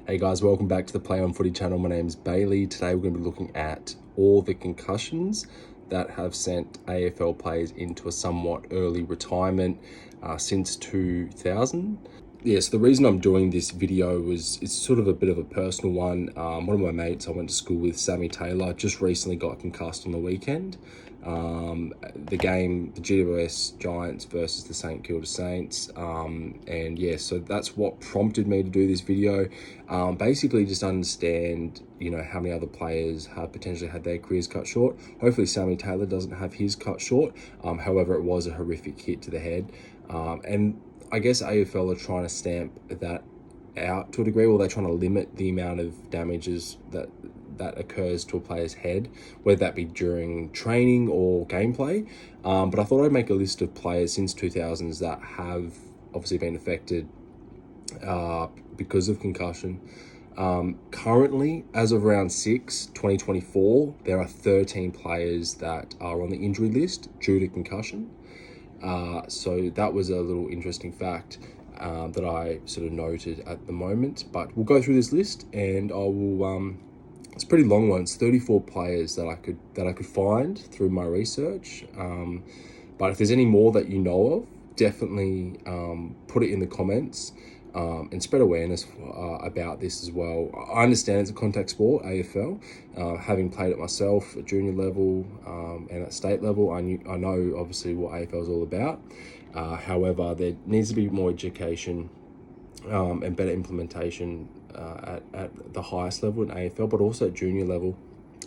Hey guys, welcome back to the Play On Footy channel. My name's Bailey. Today we're going to be looking at all the concussions that have sent AFL players into a somewhat early retirement since 2000. Yeah, so the reason I'm doing this video was it's sort of a bit of a personal one. One of my mates I went to school with, Sammy Taylor, just recently got concussed on the weekend. The game, the GWS Giants versus the St Kilda Saints, and yeah, so that's what prompted me to do this video. Basically just understand, how many other players have potentially had their careers cut short. Hopefully Sammy Taylor doesn't have his cut short. However, it was a horrific hit to the head, and I guess AFL are trying to stamp that out to a degree, or they're trying to limit the amount of damages that occurs to a player's head, whether that be during training or gameplay. But I thought I'd make a list of players since 2000s that have obviously been affected because of concussion. Currently, as of round 6, 2024, there are 13 players that are on the injury list due to concussion. So that was a little interesting fact that I sort of noted at the moment. But we'll go through this list, and I will. It's a pretty long one. It's 34 players that I could find through my research. But if there's any more that you know of, definitely put it in the comments and spread awareness about this as well. I understand it's a contact sport, AFL. Having played it myself at junior level and at state level, I know obviously what AFL is all about. However, there needs to be more education and better implementation at the highest level in AFL, but also at junior level,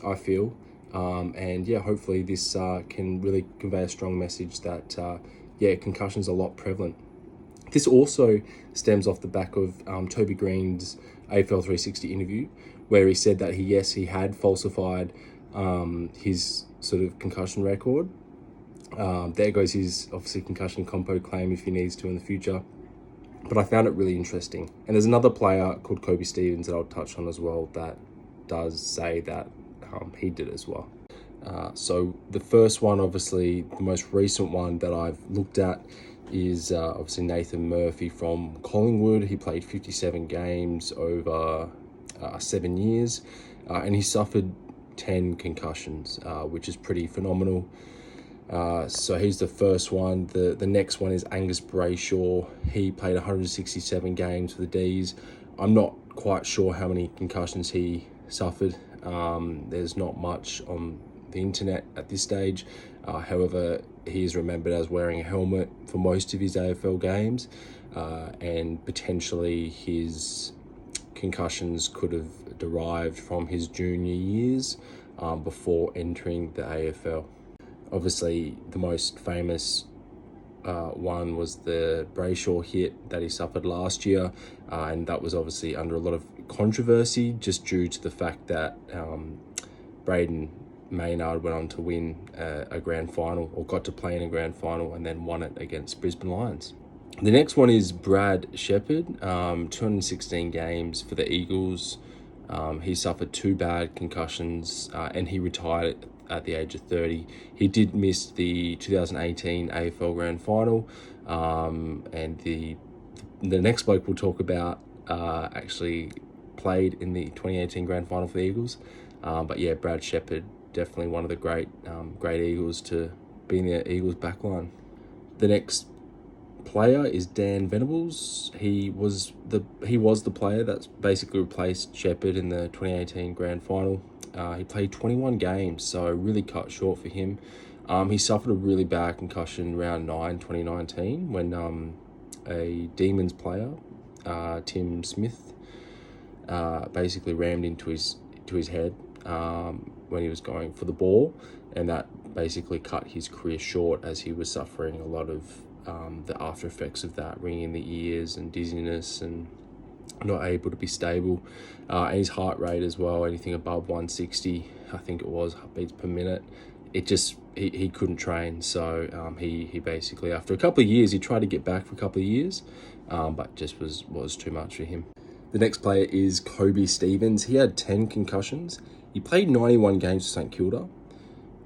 I feel. And yeah, hopefully this can really convey a strong message that concussion's a lot prevalent. This also stems off the back of Toby Green's AFL 360 interview, where he said that he had falsified his sort of concussion record. There goes his obviously concussion compo claim if he needs to in the future. But I found it really interesting. And there's another player called Kobe Stevens that I'll touch on as well that does say that he did as well. So the first one, obviously the most recent one that I've looked at, is obviously Nathan Murphy from Collingwood. He played 57 games over 7 years, and he suffered 10 concussions, which is pretty phenomenal. So he's the first one. The next one is Angus Brayshaw. He played 167 games for the D's. I'm not quite sure how many concussions he suffered. There's not much on the internet at this stage. However, he is remembered as wearing a helmet for most of his AFL games, and potentially his concussions could have derived from his junior years before entering the AFL. Obviously, the most famous one was the Brayshaw hit that he suffered last year, and that was obviously under a lot of controversy just due to the fact that Braden Maynard went on to win a grand final, or got to play in a grand final, and then won it against Brisbane Lions. The next one is Brad Shepherd, 216 games for the Eagles. He suffered 2 bad concussions, and he retired at the age of 30. He did miss the 2018 AFL Grand Final, and the next bloke we'll talk about actually played in the 2018 Grand Final for the Eagles. But yeah, Brad Shepherd, definitely one of the great Eagles to be in the Eagles backline. The next player is Dan Venables. He was the player that's basically replaced Shepherd in the 2018 Grand Final. He played 21 games, so really cut short for him. He suffered a really bad concussion round 9, 2019, when a Demons player, Tim Smith, basically rammed into his head when he was going for the ball, and that basically cut his career short, as he was suffering a lot of the after effects of that, ringing in the ears and dizziness and not able to be stable, and his heart rate as well, anything above 160, I think it was, beats per minute. It just, he couldn't train, so he basically, after a couple of years, he tried to get back for a couple of years, but just was too much for him. The next player is Kobe Stevens. He had 10 concussions. He played 91 games for St Kilda,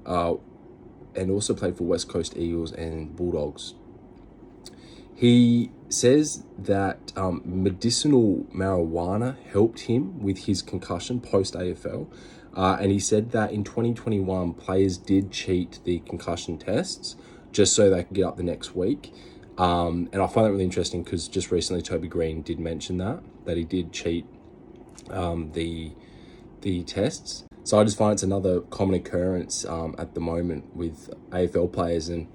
and also played for West Coast Eagles and Bulldogs. He says that medicinal marijuana helped him with his concussion post AFL. And he said that in 2021, players did cheat the concussion tests just so they could get up the next week. And I find that really interesting because just recently Toby Green did mention that he did cheat the tests. So I just find it's another common occurrence at the moment with AFL players, and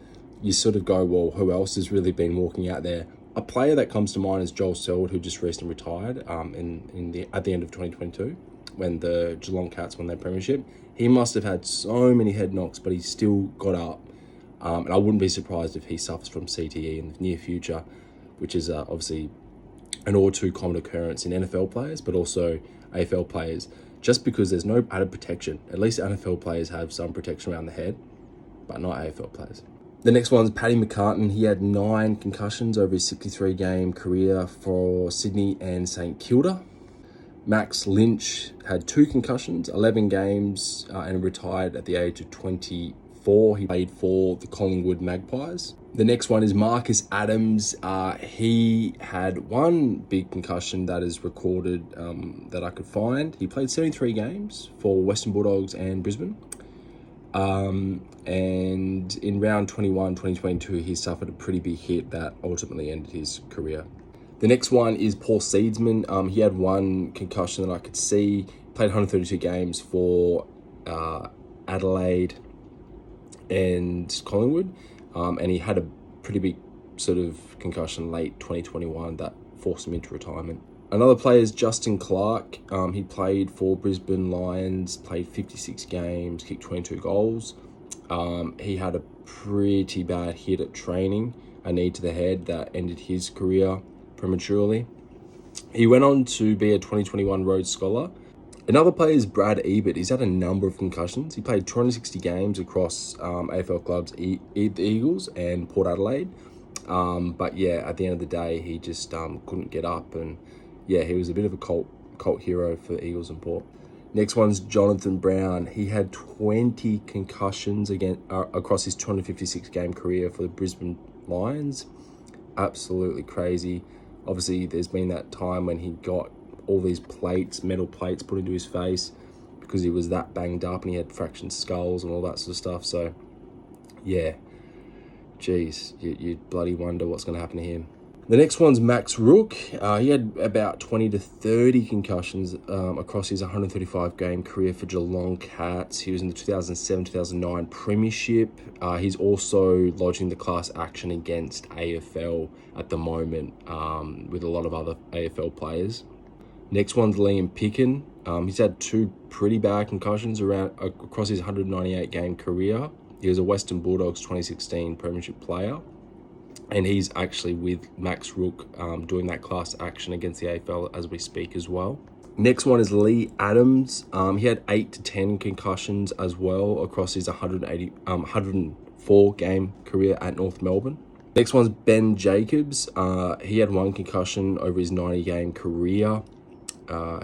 you sort of go, well, who else has really been walking out there? A player that comes to mind is Joel Selwood, who just recently retired at the end of 2022 when the Geelong Cats won their premiership. He must have had so many head knocks, but he still got up. And I wouldn't be surprised if he suffers from CTE in the near future, which is obviously an all too common occurrence in NFL players, but also AFL players, just because there's no added protection. At least NFL players have some protection around the head, but not AFL players. The next one's Paddy McCartan. He had 9 concussions over his 63-game career for Sydney and St Kilda. Max Lynch had 2 concussions, 11 games, and retired at the age of 24. He played for the Collingwood Magpies. The next one is Marcus Adams. He had 1 big concussion that is recorded that I could find. He played 73 games for Western Bulldogs and Brisbane. And in round 21, 2022, he suffered a pretty big hit that ultimately ended his career. The next one is Paul Seedsman. He had 1 concussion that I could see. Played 132 games for Adelaide and Collingwood. And he had a pretty big sort of concussion late 2021 that forced him into retirement. Another player is Justin Clark. He played for Brisbane Lions, played 56 games, kicked 22 goals. He had a pretty bad hit at training, a knee to the head that ended his career prematurely. He went on to be a 2021 Rhodes Scholar. Another player is Brad Ebert. He's had a number of concussions. He played 260 games across AFL clubs, the Eagles and Port Adelaide. But yeah, at the end of the day, he just couldn't get up, and yeah, he was a bit of a cult hero for the Eagles and Port. Next one's Jonathan Brown. He had 20 concussions across his 256 game career for the Brisbane Lions. Absolutely crazy. Obviously, there's been that time when he got all these metal plates put into his face because he was that banged up and he had fractured skulls and all that sort of stuff. So yeah, geez, you bloody wonder what's going to happen to him. The next one's Max Rook. He had about 20 to 30 concussions across his 135 game career for Geelong Cats. He was in the 2007-2009 Premiership. He's also lodging the class action against AFL at the moment with a lot of other AFL players. Next one's Liam Picken. He's had 2 pretty bad concussions across his 198 game career. He was a Western Bulldogs 2016 Premiership player. And he's actually with Max Rook doing that class action against the AFL as we speak as well. Next one is Lee Adams. He had 8 to 10 concussions as well across his 104 game career at North Melbourne. Next one's Ben Jacobs. He had 1 concussion over his 90 game career.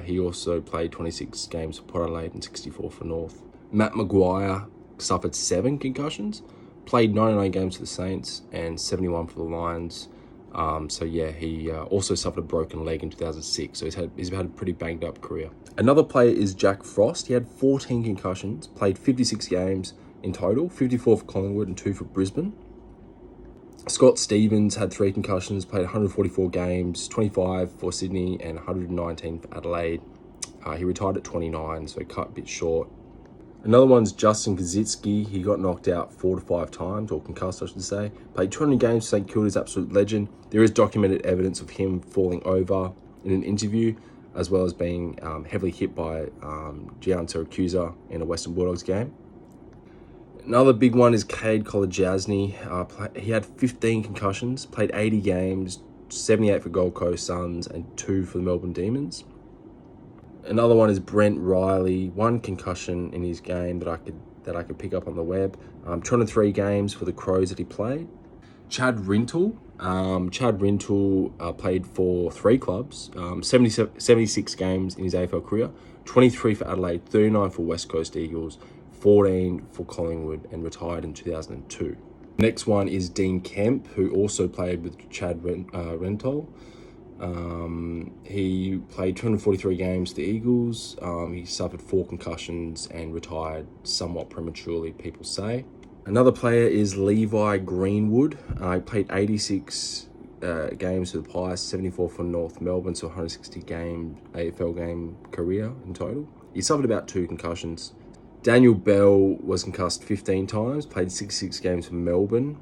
He also played 26 games for Port Adelaide and 64 for North. Matt Maguire suffered 7 concussions. Played 99 games for the Saints and 71 for the Lions. So yeah, he also suffered a broken leg in 2006. So he's had a pretty banged up career. Another player is Jack Frost. He had 14 concussions, played 56 games in total, 54 for Collingwood and 2 for Brisbane. Scott Stevens had 3 concussions, played 144 games, 25 for Sydney and 119 for Adelaide. He retired at 29, so cut a bit short. Another one's Justin Kazitsky. He got knocked out 4 to 5 times, or concussed, I should say. Played 200 games for St Kilda's absolute legend. There is documented evidence of him falling over in an interview, as well as being heavily hit by Gian Siracusa in a Western Bulldogs game. Another big one is Cade Kolajasny. He had 15 concussions, played 80 games, 78 for Gold Coast Suns and 2 for the Melbourne Demons. Another one is Brent Riley, 1 concussion in his game that I could pick up on the web. 203 games for the Crows that he played. Chad Rintle. Played for 3 clubs, 76 games in his AFL career, 23 for Adelaide, 39 for West Coast Eagles, 14 for Collingwood, and retired in 2002. Next one is Dean Kemp, who also played with Chad Rentall. He played 243 games for the Eagles. He suffered 4 concussions and retired somewhat prematurely, people say. Another player is Levi Greenwood. He played 86 games for the Pies, 74 for North Melbourne, so 160 game AFL game career in total. He suffered about 2 concussions. Daniel Bell was concussed 15 times, played 66 games for Melbourne.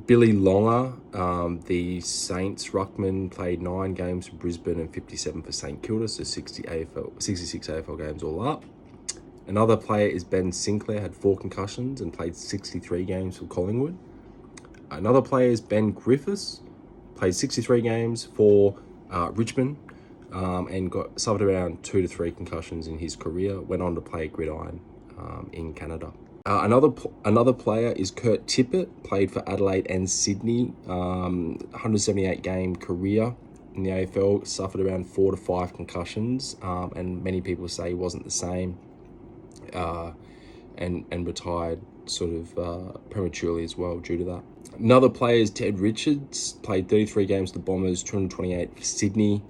Billy Longer, the Saints ruckman, played 9 games for Brisbane and 57 for St Kilda, so 66 AFL games all up. Another player is Ben Sinclair, had 4 concussions and played 63 games for Collingwood. Another player is Ben Griffiths, played 63 games for Richmond and suffered around 2 to 3 concussions in his career, went on to play gridiron in Canada. Another player is Kurt Tippett, played for Adelaide and Sydney, 178 game career in the AFL, suffered around 4 to 5 concussions, and many people say he wasn't the same, and retired sort of prematurely as well due to that. Another player is Ted Richards, played 33 games for the Bombers, 228 for Sydney.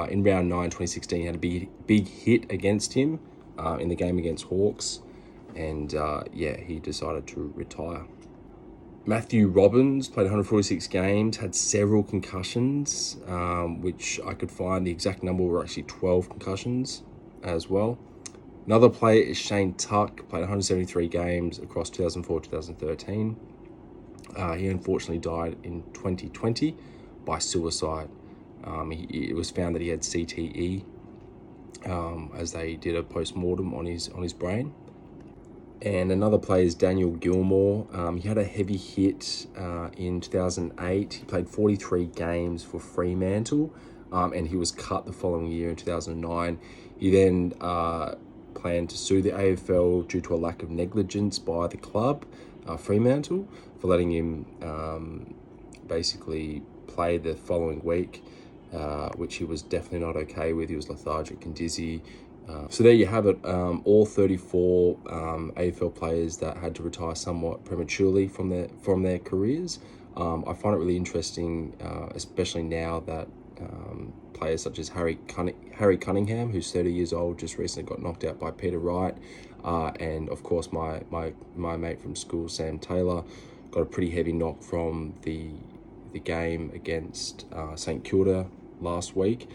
In round 9, 2016, had a big hit against him in the game against Hawks, and he decided to retire. Matthew Robbins played 146 games, had several concussions, which I could find the exact number were actually 12 concussions as well. Another player is Shane Tuck, played 173 games across 2004-2013. He unfortunately died in 2020 by suicide. It was found that he had CTE as they did a post-mortem on his brain. And another player is Daniel Gilmore. He had a heavy hit in 2008. He played 43 games for Fremantle, and he was cut the following year in 2009. He then planned to sue the AFL due to a lack of negligence by the club, Fremantle, for letting him basically play the following week, which he was definitely not okay with. He was lethargic and dizzy. So there you have it, all 34 AFL players that had to retire somewhat prematurely from their careers. I find it really interesting, especially now that players such as Harry Cunningham, who's 30 years old, just recently got knocked out by Peter Wright, and of course my mate from school, Sam Taylor, got a pretty heavy knock from the game against St Kilda last week.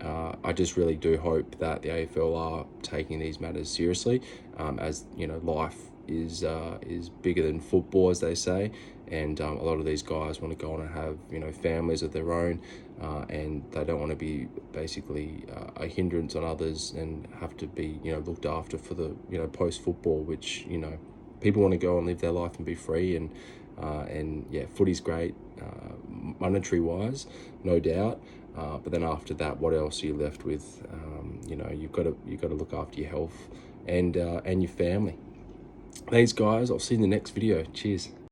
I just really do hope that the AFL are taking these matters seriously, as you know, life is bigger than football, as they say, and a lot of these guys want to go on and have families of their own, and they don't want to be basically a hindrance on others and have to be looked after for the post football, which people want to go and live their life and be free, and footy's great, monetary wise, no doubt. But then after that, what else are you left with? You've got to look after your health and your family. Thanks, guys. I'll see you in the next video. Cheers.